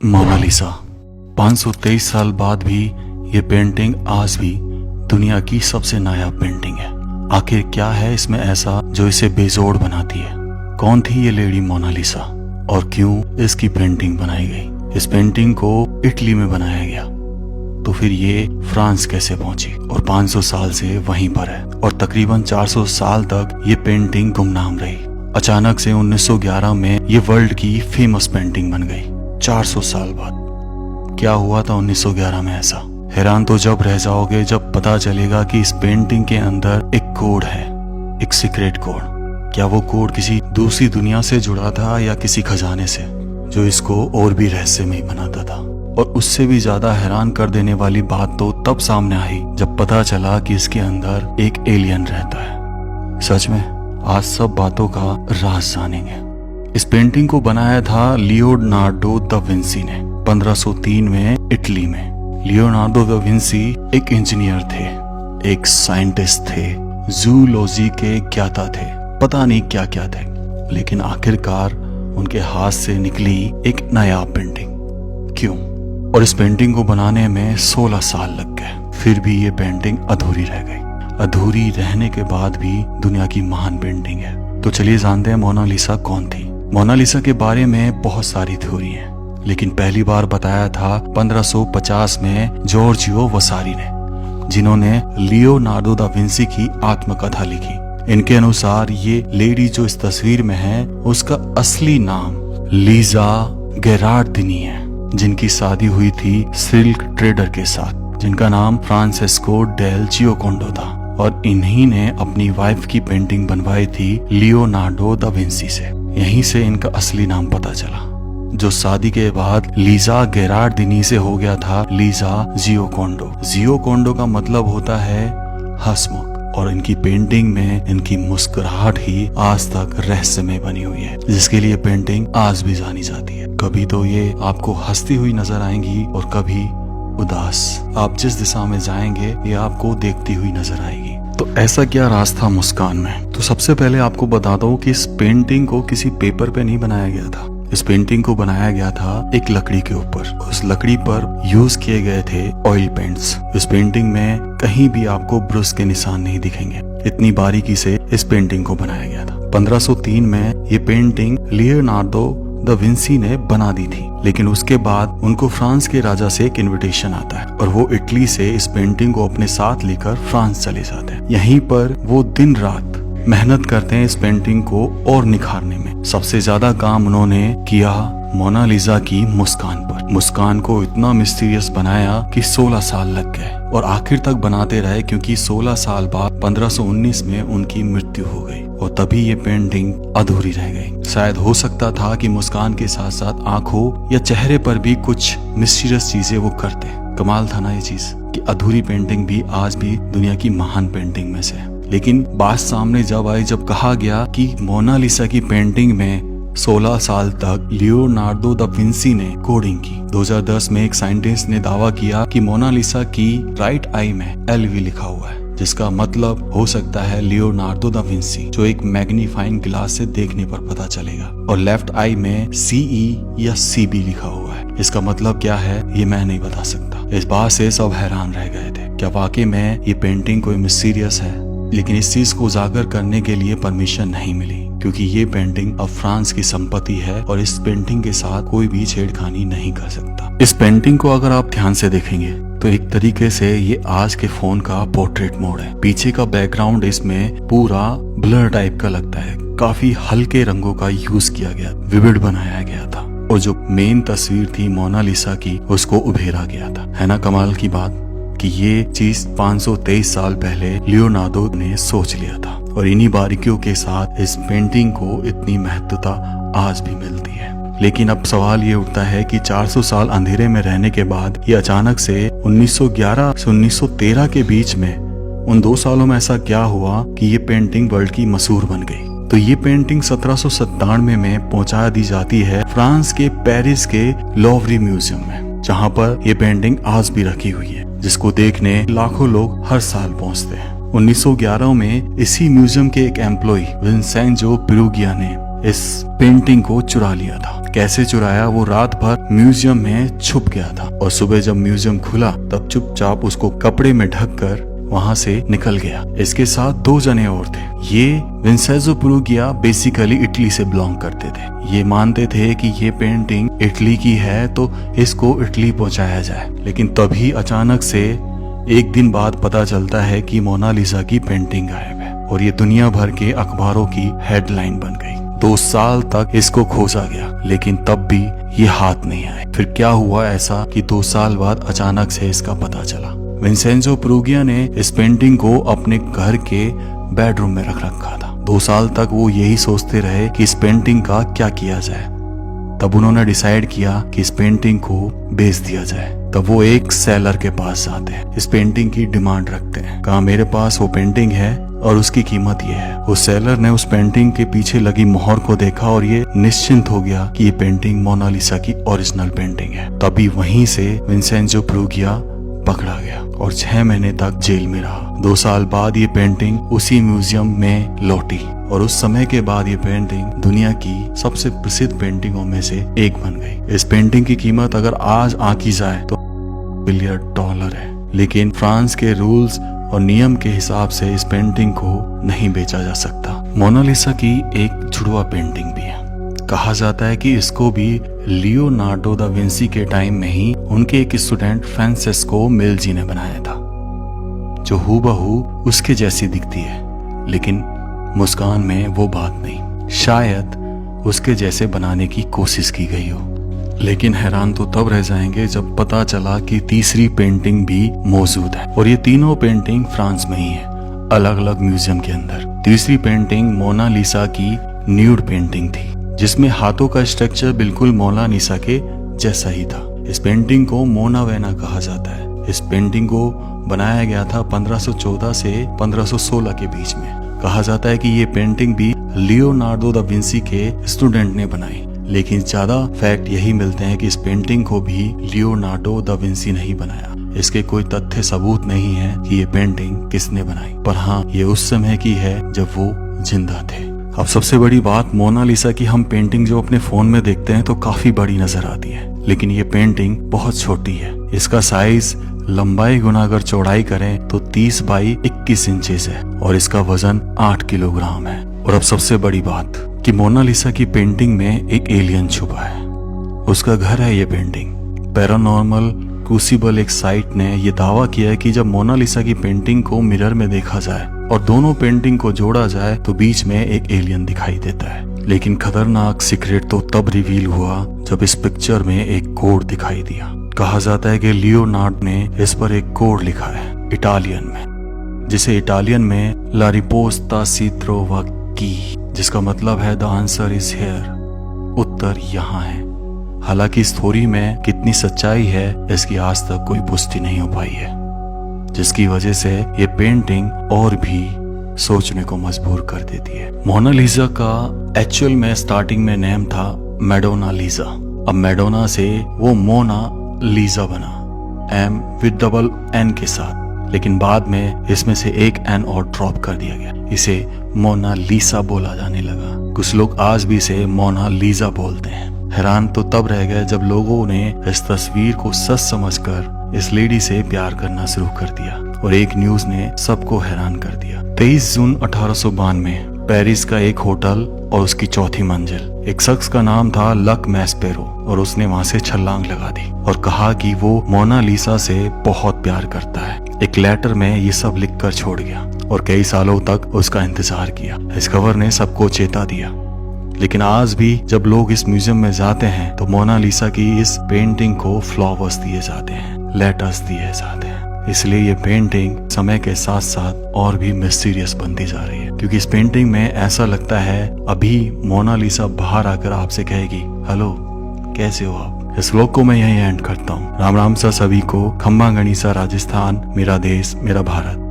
Mona Lisa 523 साल बाद भी ये पेंटिंग आज भी दुनिया की सबसे नायाब पेंटिंग है। आखिर क्या है इसमें ऐसा जो इसे बेजोड़ बनाती है? कौन थी ये लेडी मोनालिसा और क्यों इसकी पेंटिंग बनाई गई? इस पेंटिंग को इटली में बनाया गया तो फिर ये फ्रांस कैसे पहुंची और 500 साल से वहीं पर है और तकरीबन 400 साल तक ये पेंटिंग गुमनाम रही। अचानक से 1911 में ये वर्ल्ड की फेमस पेंटिंग बन गई। 400 साल बाद क्या हुआ था 1911 में ऐसा? हैरान तो जब रह जाओगे जब पता चलेगा कि इस पेंटिंग के अंदर एक कोड है, एक सीक्रेट कोड। क्या वो कोड किसी दूसरी दुनिया से जुड़ा था या किसी खजाने से जो इसको और भी रहस्यमय बनाता था? और उससे भी ज्यादा हैरान कर देने वाली बात तो तब सामने आई जब पता चला कि इसके अंदर एक एलियन रहता है। सच में आज सब बातों का राज जानेंगे। इस पेंटिंग को बनाया था लियोनार्डो दा विंसी ने 1503 में इटली में। लियोनार्डो दा विंसी एक इंजीनियर थे, एक साइंटिस्ट थे, जूलॉजी के ज्ञाता थे, पता नहीं क्या क्या थे, लेकिन आखिरकार उनके हाथ से निकली एक नायाब पेंटिंग। क्यों? और इस पेंटिंग को बनाने में 16 साल लग गए। फिर भी ये पेंटिंग अधूरी रह गई। अधूरी रहने के बाद भी दुनिया की महान पेंटिंग है। तो चलिए जानते हैं मोनालिसा कौन थी। मोनालिसा के बारे में बहुत सारी थ्योरी हैं, लेकिन पहली बार बताया था 1550 में जॉर्जियो वसारी ने, जिन्होंने लियोनार्डो दा विंसी की आत्मकथा लिखी। इनके अनुसार ये लेडी जो इस तस्वीर में है उसका असली नाम लीजा गेरार्डिनी है, जिनकी शादी हुई थी सिल्क ट्रेडर के साथ जिनका नाम फ्रांसेस्को डेल जियोकोंडो था, और इन्हीं ने अपनी वाइफ की पेंटिंग बनवाई थी लियोनार्डो दा विंसी से। यहीं से इनका असली नाम पता चला, जो शादी के बाद लीजा गेरार्डिनी से हो गया था लीजा जियोकोंडो। जियोकोंडो का मतलब होता है हंसमुख, और इनकी पेंटिंग में इनकी मुस्कुराहट ही आज तक रहस्यमय बनी हुई है, जिसके लिए पेंटिंग आज भी जानी जाती है। कभी तो ये आपको हंसती हुई नजर आएंगी और कभी उदास। आप जिस दिशा में जाएंगे ये आपको देखती हुई नजर आएगी। तो ऐसा क्या राज था मुस्कान में? तो सबसे पहले आपको बता दो कि इस पेंटिंग को किसी पेपर पे नहीं बनाया गया था। इस पेंटिंग को बनाया गया था एक लकड़ी के ऊपर। उस लकड़ी पर यूज किए गए थे ऑयल पेंट्स। इस पेंटिंग में कहीं भी आपको ब्रश के निशान नहीं दिखेंगे। इतनी बारीकी से इस पेंटिंग को बनाया गया था। 1503 में ये पेंटिंग लियोनार्डो दा विंसी ने बना दी थी, लेकिन उसके बाद उनको फ्रांस के राजा से एक इनविटेशन आता है और वो इटली से इस पेंटिंग को अपने साथ लेकर फ्रांस चले जाते हैं। यहीं पर वो दिन रात मेहनत करते हैं इस पेंटिंग को और निखारने में। सबसे ज्यादा काम उन्होंने किया मोनालिसा की मुस्कान पर। मुस्कान को इतना मिस्टीरियस बनाया कि 16 साल लग गए और आखिर तक बनाते रहे, क्योंकि 16 साल बाद 1519 में उनकी मृत्यु हो गई और तभी ये पेंटिंग अधूरी रह गई। शायद हो सकता था कि मुस्कान के साथ साथ आंखों या चेहरे पर भी कुछ मिस्टीरियस चीजें वो करते। कमाल था ना ये चीज कि अधूरी पेंटिंग भी आज भी दुनिया की महान पेंटिंग में से है। लेकिन बात सामने जब आई, जब कहा गया कि मोनालिसा की पेंटिंग में 16 साल तक लियोनार्डो दा विंसी ने कोडिंग की। 2010 में एक साइंटिस्ट ने दावा किया कि मोनालिसा की राइट आई में LV लिखा हुआ है, जिसका मतलब हो सकता है लियोनार्डो दा विंसी, जो एक मैग्नीफाइंग ग्लास से देखने पर पता चलेगा। और लेफ्ट आई में CE या CB लिखा हुआ है। इसका मतलब क्या है ये मैं नहीं बता सकता। इस बात से सब हैरान रह गए थे। क्या वाकई में ये पेंटिंग कोई मिस्टीरियस है? लेकिन इस चीज को उजागर करने के लिए परमिशन नहीं मिली, क्योंकि ये पेंटिंग अब फ्रांस की संपत्ति है और इस पेंटिंग के साथ कोई भी छेड़खानी नहीं कर सकता। इस पेंटिंग को अगर आप ध्यान से देखेंगे तो एक तरीके से ये आज के फोन का पोर्ट्रेट मोड है। पीछे का बैकग्राउंड इसमें पूरा ब्लर टाइप का लगता है। काफी हल्के रंगों का यूज किया गया, विविड बनाया गया था, और जो मेन तस्वीर थी मोनालिसा की उसको उभेरा गया था। है ना कमाल की बात कि ये चीज 523 साल पहले लियोनार्डो ने सोच लिया था, और इन्हीं बारीकियों के साथ इस पेंटिंग को इतनी महत्वता आज भी मिलती है। लेकिन अब सवाल ये उठता है कि 400 साल अंधेरे में रहने के बाद ये अचानक से 1911 से 1913 के बीच में उन 2 सालों में ऐसा क्या हुआ कि ये पेंटिंग वर्ल्ड की मशहूर बन गई? तो ये पेंटिंग 1797 में पहुंचा दी जाती है फ्रांस के पेरिस के लोवरी म्यूजियम में, जहाँ पर ये पेंटिंग आज भी रखी हुई है, जिसको देखने लाखों लोग हर साल पहुंचते हैं। 1911 में इसी म्यूजियम के एक एम्प्लॉय विंसेंजो पेरुगिया ने इस पेंटिंग को चुरा लिया था। कैसे चुराया? वो रात भर म्यूजियम में छुप गया था और सुबह जब म्यूजियम खुला तब चुपचाप उसको कपड़े में ढककर वहां से निकल गया। इसके साथ 2 जने और थे। ये विंसेंजो पेरुगिया बेसिकली इटली से बिलोंग करते थे। ये मानते थे कि ये पेंटिंग इटली की है तो इसको इटली पहुंचाया जाए। लेकिन तभी अचानक से एक दिन बाद पता चलता है कि मोनालिसा की पेंटिंग गायब है और ये दुनिया भर के अखबारों की हेडलाइन बन गई। 2 साल तक इसको खोजा गया लेकिन तब भी ये हाथ नहीं आए। फिर क्या हुआ ऐसा कि 2 साल बाद अचानक से इसका पता चला। विंसेंजो पेरुगिया ने इस पेंटिंग को अपने घर के बेडरूम में रख रखा था। 2 साल तक वो यही सोचते रहे कि इस पेंटिंग का क्या किया जाए। तब उन्होंने डिसाइड किया कि इस पेंटिंग को बेच दिया जाए। तब वो एक सेलर के पास जाते हैं, इस पेंटिंग की डिमांड रखते हैं। कहा मेरे पास वो पेंटिंग है और उसकी कीमत ये है। उस सेलर ने उस पेंटिंग के पीछे लगी मोहर को देखा और ये निश्चिंत हो गया कि ये पेंटिंग मोनालिसा की ओरिजिनल पेंटिंग है। तभी वहीं से विंसेंजो पेरुगिया पकड़ा गया और 6 महीने तक जेल में रहा। 2 साल बाद ये पेंटिंग उसी म्यूजियम में लौटी और उस समय के बाद ये पेंटिंग दुनिया की सबसे प्रसिद्ध पेंटिंगों में से एक बन गई। इस पेंटिंग की कीमत अगर आज आंकी जाए तो $1 बिलियन है। लेकिन फ्रांस के रूल्स और नियम के हिसाब से इस पेंटिंग को नहीं बेचा जा सकता। मोनालिसा की एक जुड़वा पेंटिंग भी है। कहा जाता है कि इसको भी लियोनार्डो दा विंसी के टाइम में ही उनके एक स्टूडेंट फ्रांसेस्को मेल्जी ने बनाया था, जो हूबहू उसके जैसी दिखती है लेकिन मुस्कान में वो बात नहीं। शायद उसके जैसे बनाने की कोशिश की गई हो। लेकिन हैरान तो तब रह जाएंगे जब पता चला कि तीसरी पेंटिंग भी मौजूद है और ये तीनों पेंटिंग फ्रांस में ही है, अलग अलग म्यूजियम के अंदर। तीसरी पेंटिंग मोनालिसा की न्यूड पेंटिंग थी जिसमें हाथों का स्ट्रक्चर बिल्कुल मोनालिसा के जैसा ही था। इस पेंटिंग को मोना वेना कहा जाता है। इस पेंटिंग को बनाया गया था 1514 से 1516 के बीच में। कहा जाता है कि ये पेंटिंग भी लियोनार्डो दा विंसी के स्टूडेंट ने बनाई। लेकिन ज्यादा फैक्ट यही मिलते हैं कि इस पेंटिंग को भी लियोनार्डो दा विंसी नहीं बनाया। इसके कोई तथ्य सबूत नहीं है कि ये पेंटिंग किसने बनाई, पर हाँ ये उस समय की है जब वो जिंदा थे। अब सबसे बड़ी बात, मोनालिसा की हम पेंटिंग जो अपने फोन में देखते हैं तो काफी बड़ी नजर आती है, लेकिन ये पेंटिंग बहुत छोटी है। इसका साइज लंबाई गुना अगर चौड़ाई करें तो 30 बाई 21 इंचेस है और इसका वजन 8 किलोग्राम है। और अब सबसे बड़ी बात कि मोनालिसा की पेंटिंग में एक एलियन छुपा है, उसका घर है ये पेंटिंग। पैरानॉर्मल क्रूसिबल एक साइट ने ये दावा किया है कि जब मोनालिसा की पेंटिंग को मिरर में देखा जाए और दोनों पेंटिंग को जोड़ा जाए तो बीच में एक एलियन दिखाई देता है। लेकिन खतरनाक सीक्रेट तो तब रिवील हुआ जब इस पिक्चर में एक कोड दिखाई दिया। कहा जाता है कि लियोनार्डो ने इस पर एक कोड लिखा है इटालियन में, जिसे इटालियन में ला रिपोस्ता si trova qui, जिसका मतलब है द आंसर इज हियर, उत्तर यहाँ है। हालांकि इस थ्योरी में कितनी सच्चाई है इसकी आज तक कोई पुष्टि नहीं हो पाई है, जिसकी वजह से ये पेंटिंग और भी सोचने को मजबूर कर देती है। मोनालिसा का एक्चुअल में स्टार्टिंग में नेम था मैडोना लीजा। अब मैडोना से वो मोना लीजा बना, एम विद डबल एन के साथ, लेकिन बाद में इसमें से एक एन और ड्रॉप कर दिया गया। इसे मोना लीसा बोला जाने लगा। कुछ लोग आज भी इसे मोना लीजा बोलते हैं। हैरान तो तब रह गए जब लोगों ने इस तस्वीर को सच समझकर इस लेडी से प्यार करना शुरू कर दिया और एक न्यूज ने सबको हैरान कर दिया। 23 जून 1892 पेरिस का एक होटल और उसकी चौथी मंजिल, एक शख्स का नाम था लक मैस्पेरो, और उसने वहां से छलांग लगा दी और कहा कि वो मोनालिसा से बहुत प्यार करता है। एक लेटर में ये सब लिखकर छोड़ गया और कई सालों तक उसका इंतजार किया। इस खबर ने सबको चेता दिया। लेकिन आज भी जब लोग इस म्यूजियम में जाते हैं तो मोनालिसा की इस पेंटिंग को फ्लावर्स दिए जाते हैं, लेटर्स दिए जाते हैं। इसलिए ये पेंटिंग समय के साथ साथ और भी मिस्टीरियस बनती जा रही है, क्योंकि इस पेंटिंग में ऐसा लगता है अभी मोनालिसा बाहर आकर आपसे कहेगी हेलो कैसे हो आप। इस व्लॉग को मैं यहीं एंड करता हूँ। राम राम सा सभी को। खम्बा गणिसा राजस्थान, मेरा देश मेरा भारत।